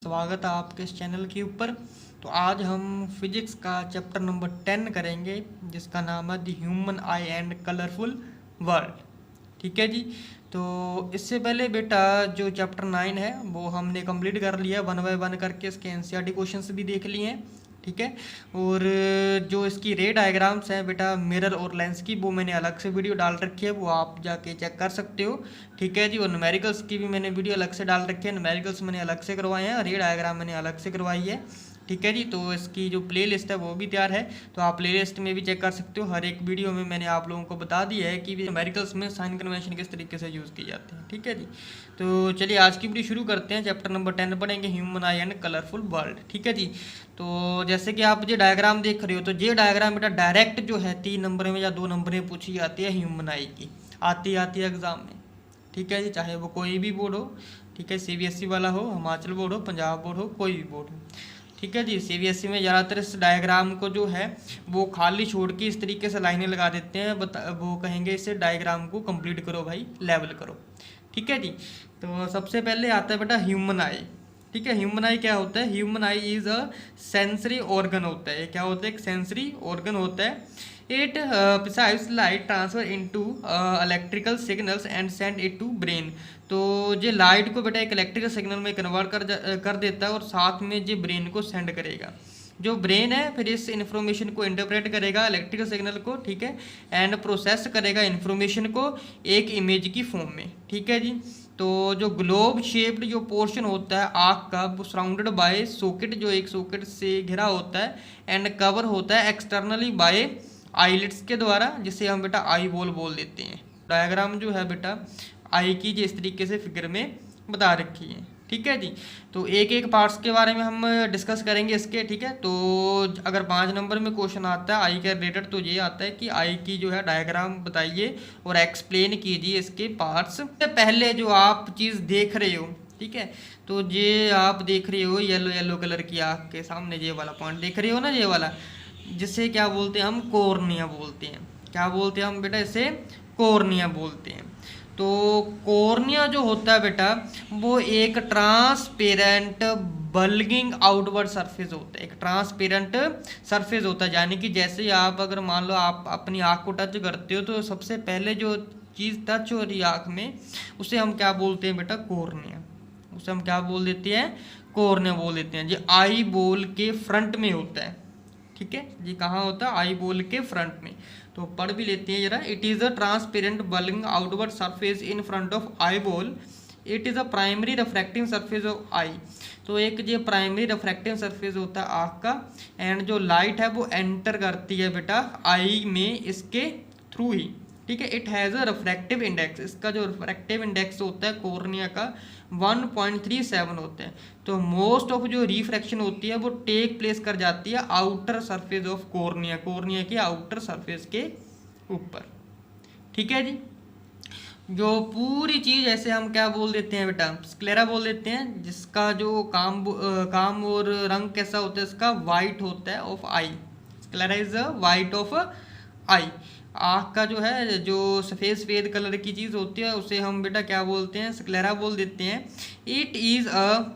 स्वागत है आपके इस चैनल के ऊपर। तो आज हम फिजिक्स का चैप्टर नंबर 10 करेंगे जिसका नाम है the human I and colourful world. ठीक है जी। तो इससे पहले बेटा जो चैप्टर 9 है वो हमने कंप्लीट कर लिया, 1 बाय 1 करके इसके एनसीईआरटी क्वेश्चंस भी देख लिए हैं। ठीक है। और जो इसकी रे डायग्राम्स हैं बेटा मिरर और लेंस की, वो मैंने अलग से वीडियो डाल रखी है, वो आप जाके चेक कर सकते हो। ठीक है जी। और न्यूमेरिकल्स की भी मैंने वीडियो अलग से डाल रखी है, न्यूमेरिकल्स मैंने अलग से करवाए हैं, रे डायग्राम मैंने अलग से करवाई है। ठीक है जी। तो इसकी जो प्ले लिस्ट है वो भी तैयार है, तो आप प्ले लिस्ट में भी चेक कर सकते हो। हर एक वीडियो में मैंने आप लोगों को बता दिया है कि न्यूमेरिकल्स में साइन कन्वेंशन किस तरीके से यूज़ किए जाते हैं। ठीक है जी। तो चलिए आज की वीडियो शुरू करते हैं। चैप्टर नंबर 10 पढ़ेंगे human I and colourful world. ठीक है जी। तो जैसे कि आप ये डायग्राम देख रहे हो, तो ये डायग्राम बेटा डायरेक्ट जो है 3 नंबर में या 2 नंबर में पूछी जाती है ह्यूमन आई की, आती है एग्जाम में। ठीक है जी। चाहे वो कोई भी बोर्ड हो, ठीक है, सीबीएसई वाला हो, हिमाचल बोर्ड हो, पंजाब बोर्ड हो, कोई भी बोर्ड हो। ठीक है जी। सीबीएसई में ज़्यादातर इस डायग्राम को जो है वो खाली छोड़ के इस तरीके से लाइनें लगा देते हैं, वो कहेंगे इसे डायग्राम को कंप्लीट करो भाई, लेवल करो। ठीक है जी। तो सबसे पहले आता है बेटा ह्यूमन आई। ठीक है। ह्यूमन आई क्या होता है? Human I is a sensory organ होता है। क्या होता है? एक सेंसरी ऑर्गन होता है। It perceives light transfer into electrical signals and send it to brain. तो ये लाइट को बेटा एक इलेक्ट्रिकल सिग्नल में कन्वर्ट कर देता है और साथ में ये ब्रेन को सेंड करेगा। जो ब्रेन है फिर इस इंफॉर्मेशन को इंटरप्रेट करेगा, इलेक्ट्रिकल सिग्नल को, ठीक है, एंड प्रोसेस करेगा इंफॉर्मेशन को एक इमेज की फॉर्म में। ठीक है जी। तो जो ग्लोब शेप्ड जो पोर्शन होता है आँख का, वो सराउंडेड बाय सॉकेट, जो एक सॉकेट से घिरा होता है, एंड कवर होता है एक्सटर्नली बाय आईलिड्स के द्वारा, जिसे हम बेटा आई बॉल बोल देते हैं। डायग्राम जो है बेटा आई की जिस तरीके से फिगर में बता रखी है। ठीक है जी। तो एक एक पार्ट्स के बारे में हम डिस्कस करेंगे इसके। ठीक है। तो अगर 5 नंबर में क्वेश्चन आता है आई के रिलेटेड, तो ये आता है कि आई की जो है डायग्राम बताइए और एक्सप्लेन कीजिए इसके पार्ट्स। पहले जो आप चीज़ देख रहे हो, ठीक है, तो ये आप देख रहे हो येलो येलो कलर की आँख के सामने ये वाला पॉइंट देख रहे हो ना, ये वाला, जिसे क्या बोलते हैं हम? कॉर्निया बोलते हैं। क्या बोलते हैं हम बेटा? इसे कॉर्निया बोलते हैं। तो कॉर्निया जो होता है बेटा वो एक ट्रांसपेरेंट बल्गिंग आउटवर्ड सरफेस होता है। एक ट्रांसपेरेंट सरफेस होता है, यानी कि जैसे आप अगर मान लो आप अपनी आँख को टच करते हो तो सबसे पहले जो चीज़ टच हो रही है आँख में, उसे हम क्या बोलते हैं बेटा? कॉर्निया। उसे हम क्या बोल देते हैं? कॉर्निया बोल देते हैं। ये आई बॉल के फ्रंट में होता है। ठीक है जी। कहाँ होता है? आई बॉल के फ्रंट में। तो पढ़ भी लेते हैं जरा। It is a transparent bulging outward surface in front of eye ball. It is a primary refracting surface of eye. तो एक ये प्राइमरी रिफ्रैक्टिंग सरफेस होता है आँख का, एंड जो लाइट है वो एंटर करती है बेटा आई में इसके थ्रू ही। ठीक है। It has a refractive index. इसका जो रिफ्रैक्टिव इंडेक्स होता है कॉर्निया का 1.37 होता है। तो मोस्ट ऑफ जो रिफ्रैक्शन होती है वो टेक प्लेस कर जाती है outer surface of cornea, cornea के आउटर सरफेस के ऊपर। ठीक है जी। जो पूरी चीज़ ऐसे हम क्या बोल देते हैं बेटा? स्क्लेरा बोल देते हैं, जिसका जो काम और रंग कैसा होता है इसका? वाइट होता है of eye. Sclera is a white of eye. आँख का जो है जो सफ़ेद कलर की चीज़ होती है उसे हम बेटा क्या बोलते हैं? स्क्लेरा बोल देते हैं। It is a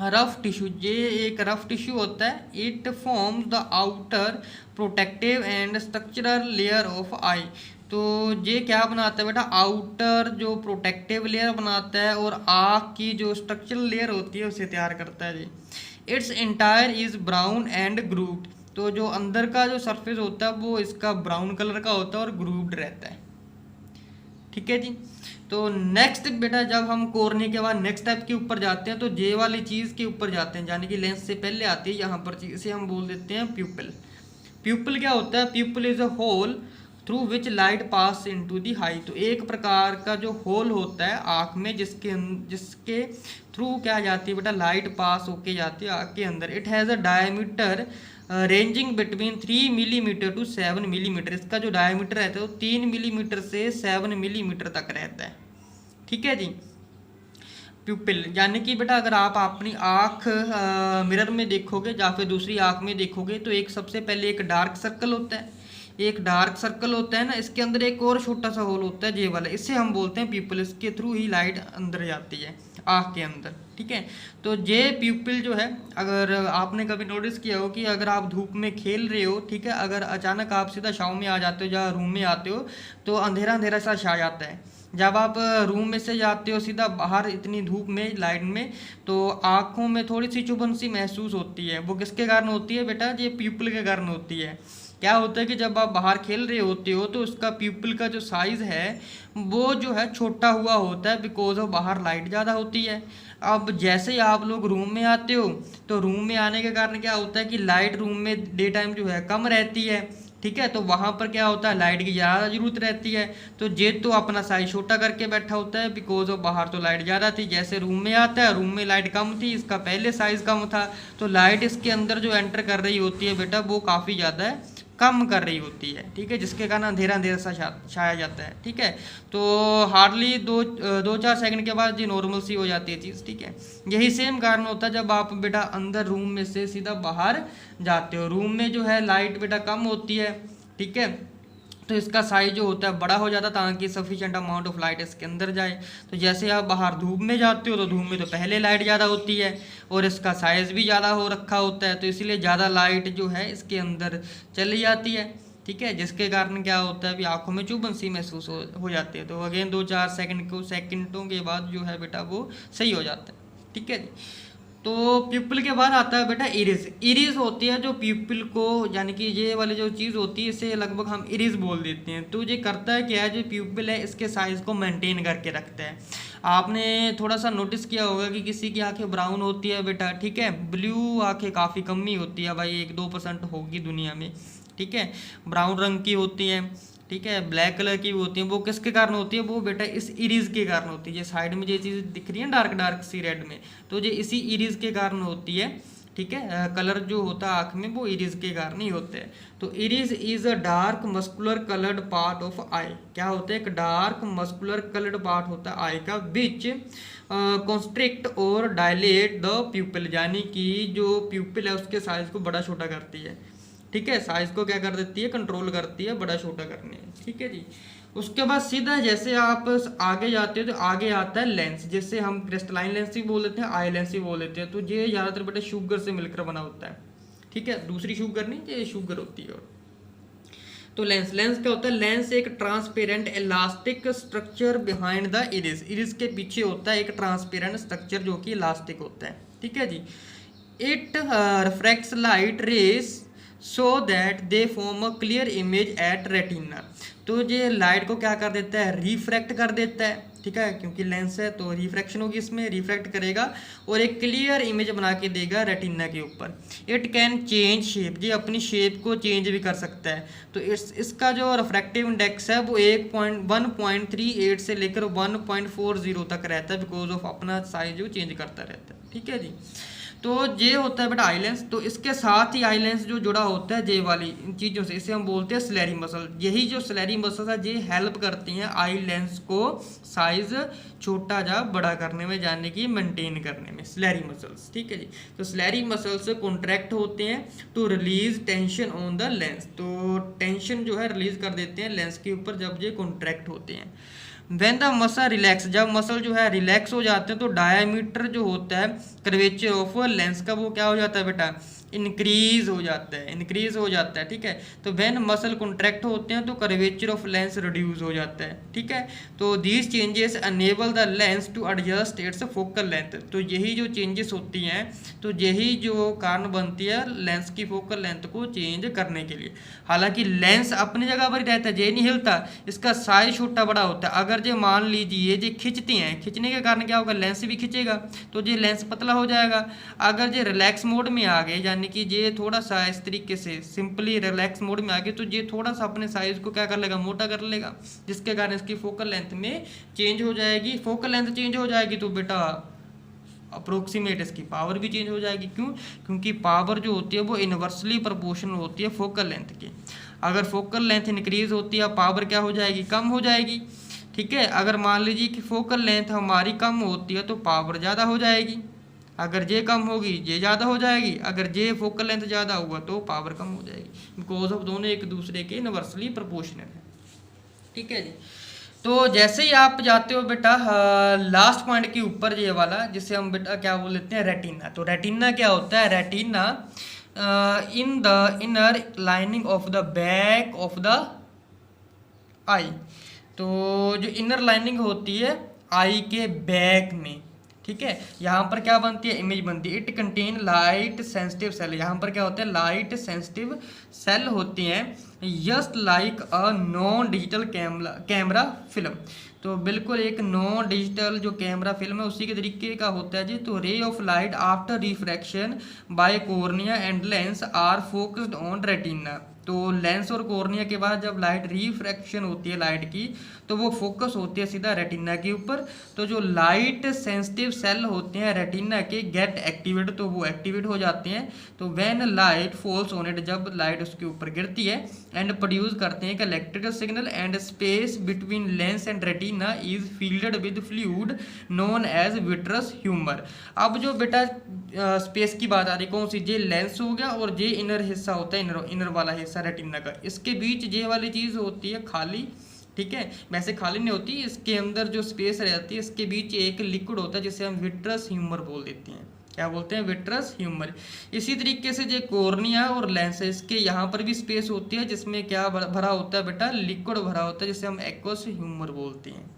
rough tissue. ये एक रफ टिश्यू होता है। It forms the outer protective and structural layer of eye. तो ये क्या बनाता है बेटा? आउटर जो प्रोटेक्टिव लेयर बनाता है और आँख की जो स्ट्रक्चरल लेयर होती है उसे तैयार करता है जी। It's entire is brown and grooved. तो जो अंदर का जो सरफेस होता है वो इसका ब्राउन कलर का होता है और ग्रूव्ड रहता है। ठीक है जी। तो नेक्स्ट बेटा जब हम कॉर्निया के बाद नेक्स्ट टाइप के ऊपर जाते हैं तो जे वाली चीज़ के ऊपर जाते हैं, यानी कि लेंस से पहले आती है यहाँ पर चीज़, इसे हम बोल देते हैं प्यूपिल। प्यूपिल क्या होता है? Pupil is a hole through which light pass into the eye. तो एक प्रकार का जो होल होता है आँख में जिसके थ्रू क्या जाती है बेटा? लाइट पास होके जाती है आँख के अंदर। It has a diameter ranging between 3 millimetre to 7 millimetre. इसका जो डायमीटर रहता है वो 3 मिलीमीटर से 7 मिलीमीटर तक रहता है। ठीक है जी। प्यूपिल यानी कि बेटा अगर आप अपनी आँख मिरर में देखोगे या फिर दूसरी आँख में देखोगे तो एक सबसे पहले एक डार्क सर्कल होता है, एक डार्क सर्कल होता है ना, इसके अंदर एक और छोटा सा होल होता है ये वाला, इससे हम बोलते हैं प्यूपिल। इसके थ्रू ही लाइट अंदर जाती है आँख के अंदर। ठीक है। तो ये प्यूपिल जो है, अगर आपने कभी नोटिस किया हो कि अगर आप धूप में खेल रहे हो, ठीक है, अगर अचानक आप सीधा छाँव में आ जाते हो या रूम में आते हो तो अंधेरा अंधेरा सा छा जाता है। जब आप रूम में से जाते हो सीधा बाहर इतनी धूप में लाइट में, तो आँखों में थोड़ी सी चुभन सी महसूस होती है। वो किसके कारण होती है बेटा? ये प्यूपिल के कारण होती है। क्या होता है कि जब आप बाहर खेल रहे होते हो तो उसका प्यूपिल का जो साइज़ है वो जो है छोटा हुआ होता है, बिकॉज ऑफ बाहर लाइट ज़्यादा होती है। अब जैसे ही आप लोग रूम में आते हो तो रूम में आने के कारण क्या होता है कि लाइट रूम में डे टाइम जो है कम रहती है, ठीक है, तो वहाँ पर क्या होता है, लाइट की ज़्यादा ज़रूरत रहती है। तो जे तो अपना साइज छोटा करके बैठा होता है, बिकॉज ऑफ बाहर तो लाइट ज़्यादा थी। जैसे रूम में आता है, रूम में लाइट कम थी, इसका पहले साइज़ कम था, तो लाइट इसके अंदर जो एंटर कर रही होती है बेटा वो काफ़ी ज़्यादा कम कर रही होती है, ठीक है, जिसके कारण अंधेरा अंधेरा सा छाया जाता है, ठीक है। तो हार्डली दो चार सेकंड के बाद ये नॉर्मल सी हो जाती है चीज़, ठीक है। यही सेम कारण होता है जब आप बेटा अंदर रूम में से सीधा बाहर जाते हो। रूम में जो है लाइट बेटा कम होती है, ठीक है, तो इसका साइज जो होता है बड़ा हो जाता है ताकि सफिशिएंट अमाउंट ऑफ लाइट इसके अंदर जाए। तो जैसे आप बाहर धूप में जाते हो तो धूप में तो पहले लाइट ज़्यादा होती है और इसका साइज़ भी ज़्यादा हो रखा होता है, तो इसीलिए ज़्यादा लाइट जो है इसके अंदर चली जाती है, ठीक है, जिसके कारण क्या होता है, अभी आंखों में चुभन सी महसूस हो जाती है। तो अगेन 2-4 सेकंडों के बाद जो है बेटा वो सही हो जाता है, ठीक है। तो प्यूपिल के बाद आता है बेटा इरिस। इरिस होती है जो प्यूपिल को, यानी कि ये वाली जो चीज़ होती है इसे लगभग हम इरिस बोल देते हैं। तो ये करता है क्या है, जो प्यूपिल है इसके साइज़ को मेंटेन करके रखता है। आपने थोड़ा सा नोटिस किया होगा कि किसी की आंखें ब्राउन होती है बेटा, ठीक है, ब्लू आंखें काफ़ी कम ही होती है भाई, 1-2% होगी दुनिया में, ठीक है, ब्राउन रंग की होती है, ठीक है, ब्लैक कलर की होती है। वो किसके कारण होती है? वो बेटा इस इरीज के कारण होती है। ये साइड में ये चीज़ दिख रही है डार्क डार्क सी रेड में, तो ये इसी इरीज के कारण होती है, ठीक है। कलर जो होता है आँख में वो इरीज के कारण ही होते हैं। तो iris is a dark muscular coloured part of eye. क्या होता है? एक डार्क मस्कुलर कलर्ड पार्ट होता है आई का, विच कॉन्स्ट्रिक्ट और डायलेट द प्यूपिल, यानी कि जो प्यूपिल है उसके साइज को बड़ा छोटा करती है, ठीक है, साइज को क्या कर देती है, कंट्रोल करती है बड़ा छोटा करने, ठीक है जी। उसके बाद सीधा जैसे आप आगे जाते हो तो आगे आता है लेंस, जिससे हम क्रिस्टलाइन लेंस भी बोल देते हैं, आई लेंस भी बोल देते हैं। तो ये ज़्यादातर बेटा शुगर से मिलकर बना होता है, ठीक है, दूसरी शुगर नहीं, ये शुगर होती है। तो लेंस क्या होता है? लेंस एक transparent elastic structure behind the iris. Iris के पीछे होता है एक ट्रांसपेरेंट स्ट्रक्चर जो कि इलास्टिक होता है, ठीक है जी। It refracts light rays so that they form a clear image at retina. तो ये लाइट को क्या कर देता है? रिफ्रैक्ट कर देता है, ठीक है, क्योंकि लेंस है तो रिफ्रैक्शन होगी, इसमें रिफ्रैक्ट करेगा और एक क्लियर इमेज बना के देगा रेटिना के ऊपर। इट कैन चेंज शेप, ये अपनी शेप को चेंज भी कर सकता है। तो इसका जो रिफ्रैक्टिव इंडेक्स है वो 1.38 से लेकर 1.40 तक रहता है, बिकॉज ऑफ अपना साइज जो चेंज करता रहता है, ठीक है जी। तो ये होता है बेटा आई लेंस। तो इसके साथ ही आई लेंस जो जुड़ा होता है जे वाली इन चीज़ों से, इसे हम बोलते हैं स्लेरी मसल। यही जो स्लेरी मसल है ये हेल्प करती हैं आई लेंस को साइज छोटा या बड़ा करने में, जाने की मेंटेन करने में, स्लेरी मसल्स, ठीक है जी। तो स्लेरी मसल्स कॉन्ट्रैक्ट होते हैं to release tension on the lens. तो टेंशन जो है रिलीज कर देते हैं लेंस के ऊपर जब ये कॉन्ट्रैक्ट होते हैं। वेन द मसल रिलैक्स, जब मसल जो है रिलैक्स हो जाते हैं तो डायमीटर जो होता है कर्वेचर ऑफ लेंस का वो क्या हो जाता है बेटा? इंक्रीज हो जाता है, ठीक है। तो व्हेन मसल कॉन्ट्रैक्ट होते हैं तो कर्वेचर ऑफ लेंस रिड्यूस हो जाता है, ठीक है। तो these changes enable the lens to adjust its focal length. तो यही जो चेंजेस होती हैं तो यही जो कारण बनती है लेंस की फोकल लेंथ को चेंज करने के लिए। हालांकि लेंस अपनी जगह पर ही रहता है, ये नहीं हिलता, इसका साइज छोटा बड़ा होता है। अगर जो मान लीजिए ये खिंचती हैं, खिंचने के कारण क्या होगा? लेंस भी खिंचेगा तो ये लेंस पतला हो जाएगा। अगर ये रिलैक्स मोड में आ गए, यानी कि ये थोड़ा सा इस तरीके से सिंपली रिलैक्स मोड में आ गए, तो ये थोड़ा सा अपने साइज को क्या कर लेगा? मोटा कर लेगा, जिसके कारण इसकी फोकल लेंथ में चेंज हो जाएगी। फोकल लेंथ चेंज हो जाएगी तो बेटा अप्रोक्सीमेट इसकी पावर भी चेंज हो जाएगी। क्यों? क्योंकि पावर जो होती है वो इनवर्सली प्रोपोर्शनल होती है फोकल लेंथ के। अगर फोकल लेंथ इंक्रीज होती है पावर क्या हो जाएगी? कम हो जाएगी, ठीक है। अगर मान लीजिए कि फोकल लेंथ हमारी कम होती है तो पावर ज़्यादा हो जाएगी। अगर जे कम होगी जे ज़्यादा हो जाएगी, अगर जे फोकल लेंथ ज़्यादा हुआ तो पावर कम हो जाएगी, बिकॉज ऑफ दोनों एक दूसरे के इनवर्सली प्रोपोर्शनल है, ठीक है जी। तो जैसे ही आप जाते हो बेटा लास्ट पॉइंट के ऊपर ये वाला, जिसे हम बेटा क्या बोल लेते हैं, रेटिना। तो रेटिना क्या होता है? Retina in the inner lining of the back of the eye. तो जो इनर लाइनिंग होती है आई के बैक में, ठीक है, यहाँ पर क्या बनती है, इमेज बनती है। It contain light sensitive cell. यहाँ पर क्या होता है, लाइट सेंसिटिव सेल होती हैं, just like a non digital camera film. तो बिल्कुल एक नॉन डिजिटल जो कैमरा फिल्म है उसी के तरीके का होता है जी। तो ray of light after refraction by cornea and lens are focused on retina. तो लेंस और कॉर्निया के बाद जब लाइट रिफ्रैक्शन होती है लाइट की, तो वो फोकस होती है सीधा रेटिना के ऊपर। तो जो लाइट सेंसिटिव सेल होते हैं रेटिना के गेट एक्टिवेट, तो वो एक्टिवेट हो जाते हैं। तो when light falls on it, जब लाइट उसके ऊपर गिरती है, एंड प्रोड्यूस करते हैं एक electrical signal, and space between lens and retina is filled with fluid known as vitreous humour. अब जो बेटा स्पेस की बात आ रही, कौन सी, जे लेंस हो गया और जे इनर हिस्सा होता है, इनर वाला हिस्सा रेटिना का, इसके बीच जे वाली चीज़ होती है खाली, ठीक है, वैसे खाली नहीं होती, इसके अंदर जो स्पेस रहती है इसके बीच एक लिक्विड होता है जिसे हम विट्रस ह्यूमर बोल देते हैं। क्या बोलते हैं? Vitreous humour. इसी तरीके से जो कॉर्निया और लेंस है इसके यहाँ पर भी स्पेस होती है जिसमें क्या भरा होता है बेटा, लिक्विड भरा होता है जिसे हम एक्वस ह्यूमर बोलते हैं।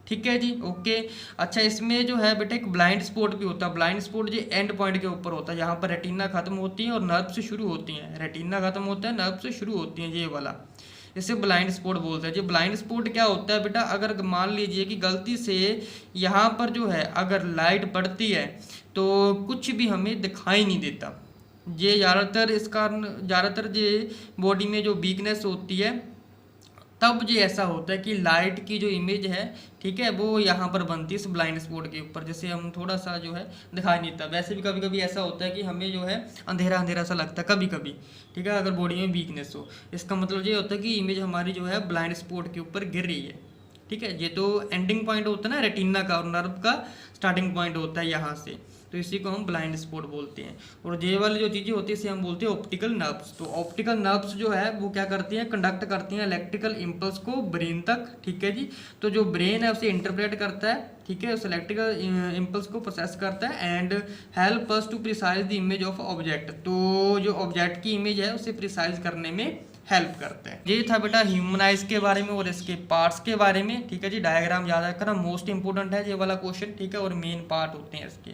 ठीक है जी, ओके। अच्छा, इसमें जो है बेटा एक ब्लाइंड स्पॉट भी होता है। ब्लाइंड स्पॉट जो एंड पॉइंट के ऊपर होता है, यहाँ पर रेटिना खत्म होती है और नर्व से शुरू होती हैं। रेटिना खत्म होता है, नर्व से शुरू होती हैं, ये वाला, इसे ब्लाइंड स्पॉट बोलते हैं। जो ब्लाइंड स्पॉट क्या होता है बेटा, अगर मान लीजिए कि गलती से यहाँ पर जो है अगर लाइट पड़ती है तो कुछ भी हमें दिखाई नहीं देता। ये ज़्यादातर इस कारण, ज़्यादातर ये बॉडी में जो वीकनेस होती है तब जो ऐसा होता है कि लाइट की जो इमेज है, ठीक है, वो यहाँ पर बनती है इस ब्लाइंड स्पॉट के ऊपर, जैसे हम थोड़ा सा जो है दिखाई नहीं देता। वैसे भी कभी कभी ऐसा होता है कि हमें जो है अंधेरा अंधेरा सा लगता है कभी कभी, ठीक है, अगर बॉडी में वीकनेस हो। इसका मतलब ये होता है कि इमेज हमारी जो है ब्लाइंड स्पॉट के ऊपर गिर रही है। ठीक है, ये तो एंडिंग पॉइंट होता है ना रेटिना का, और नर्व का स्टार्टिंग पॉइंट होता है यहाँ से, तो इसी को हम ब्लाइंड स्पॉट बोलते हैं। और ये वाली जो चीज़ें होती है इसे हम बोलते हैं ऑप्टिकल नर्व्स। तो ऑप्टिकल नर्व्स जो है वो क्या करती हैं, कंडक्ट करती हैं इलेक्ट्रिकल इम्पल्स को ब्रेन तक। ठीक है जी, तो जो ब्रेन है उसे इंटरप्रेट करता है, ठीक है, उस इलेक्ट्रिकल इम्पल्स को प्रोसेस करता है and help us to precise the image of object. तो जो ऑब्जेक्ट की इमेज है उसे प्रिसाइज करने में हेल्प करते हैं। ये था बेटा ह्यूमन आइज के बारे में और इसके पार्ट्स के बारे में। ठीक है जी, डायग्राम याद रखना मोस्ट इंपोर्टेंट है ये वाला क्वेश्चन, ठीक है, और मेन पार्ट होते हैं इसके।